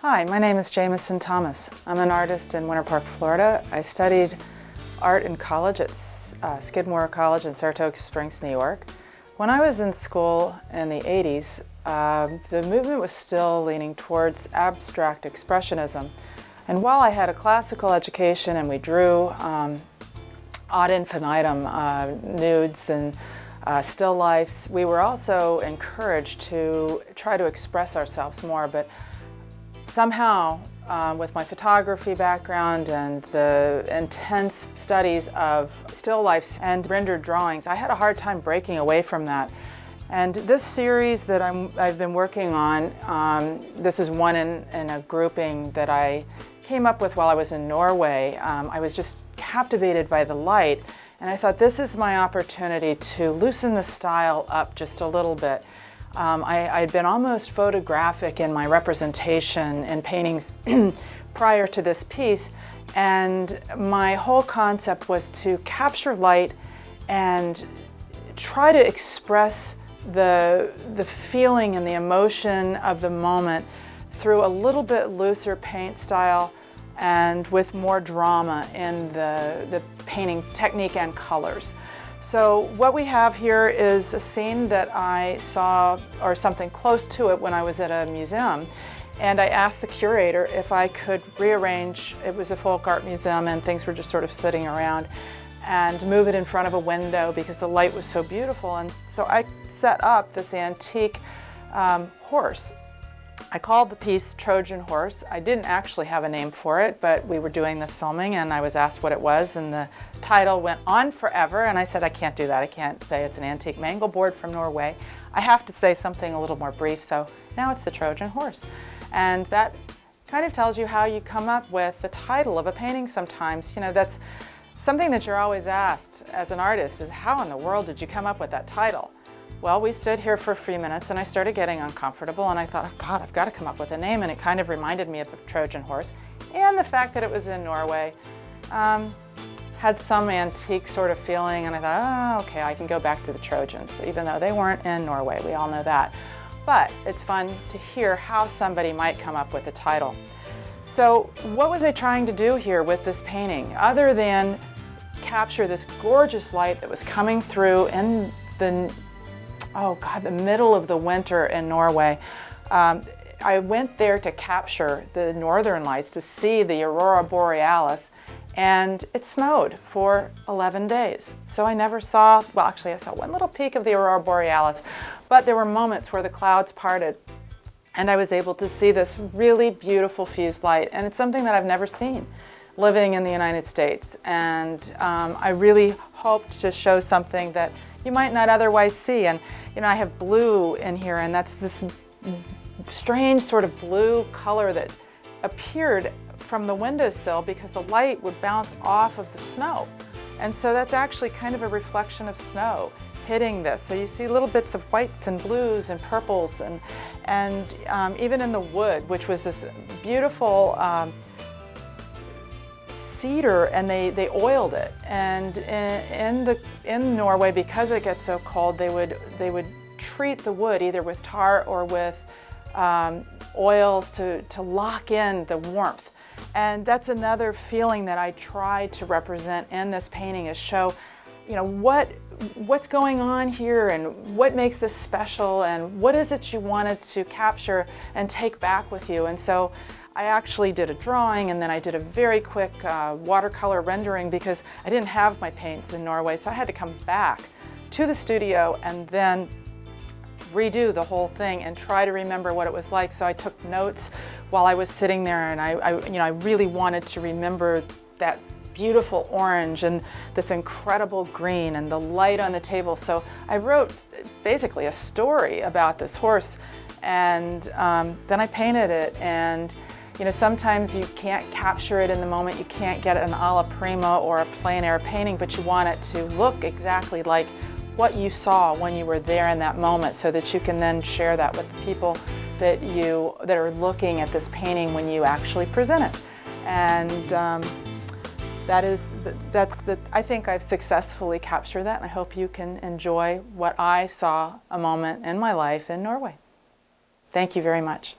Hi, my name is Jamieson Thomas. I'm an artist in Winter Park, Florida. I studied art in college at Skidmore College in Saratoga Springs, New York. When I was in school in the 80s, the movement was still leaning towards abstract expressionism. And while I had a classical education and we drew ad infinitum nudes and still lifes, we were also encouraged to try to express ourselves more. But somehow, with my photography background and the intense studies of still lifes and rendered drawings, I had a hard time breaking away from that. And this series that I've been working on, this is one in a grouping that I came up with while I was in Norway. I was just captivated by the light, and I thought this is my opportunity to loosen the style up just a little bit. I'd been almost photographic in my representation in paintings prior to this piece, and my whole concept was to capture light and try to express the feeling and the emotion of the moment through a little bit looser paint style and with more drama in the painting technique and colors. So what we have here is a scene that I saw, or something close to it, when I was at a museum. And I asked the curator if I could rearrange, it was a folk art museum and things were just sort of sitting around, and move it in front of a window because the light was so beautiful. And so I set up this antique horse. I called the piece Trojan Horse. I didn't actually have a name for it, but we were doing this filming and I was asked what it was, and the title went on forever, and I said, I can't do that. I can't say it's an antique mangle board from Norway. I have to say something a little more brief, so now it's the Trojan Horse. And that kind of tells you how you come up with the title of a painting sometimes. You know, that's something that you're always asked as an artist, is how in the world did you come up with that title? Well, we stood here for a few minutes and I started getting uncomfortable, and I thought, oh God, I've got to come up with a name, and it kind of reminded me of the Trojan Horse. And the fact that it was in Norway had some antique sort of feeling, and I thought, oh, okay, I can go back to the Trojans, even though they weren't in Norway, we all know that. But it's fun to hear how somebody might come up with a title. So what was I trying to do here with this painting, other than capture this gorgeous light that was coming through in the middle of the winter in Norway? I went there to capture the northern lights, to see the aurora borealis, and it snowed for 11 days. So I never saw, well, actually I saw one little peek of the aurora borealis, but there were moments where the clouds parted and I was able to see this really beautiful fused light, and it's something that I've never seen living in the United States. And I really hoped to show something that you might not otherwise see. And you know, I have blue in here, and that's this strange sort of blue color that appeared from the windowsill because the light would bounce off of the snow. And so that's actually kind of a reflection of snow hitting this. So you see little bits of whites and blues and purples, and even in the wood, which was this beautiful cedar, and they oiled it. And in Norway, because it gets so cold, they would treat the wood either with tar or with oils to lock in the warmth. And that's another feeling that I try to represent in this painting, is show, you know, what's going on here and what makes this special and what is it you wanted to capture and take back with you. And so I actually did a drawing, and then I did a very quick watercolor rendering because I didn't have my paints in Norway, so I had to come back to the studio and then redo the whole thing and try to remember what it was like. So I took notes while I was sitting there, and I really wanted to remember that beautiful orange and this incredible green and the light on the table. So I wrote basically a story about this horse, and then I painted it. And you know, sometimes you can't capture it in the moment, you can't get an alla prima or a plein air painting, but you want it to look exactly like what you saw when you were there in that moment, so that you can then share that with the people that are looking at this painting when you actually present it. And I think I've successfully captured that, and I hope you can enjoy what I saw a moment in my life in Norway. Thank you very much.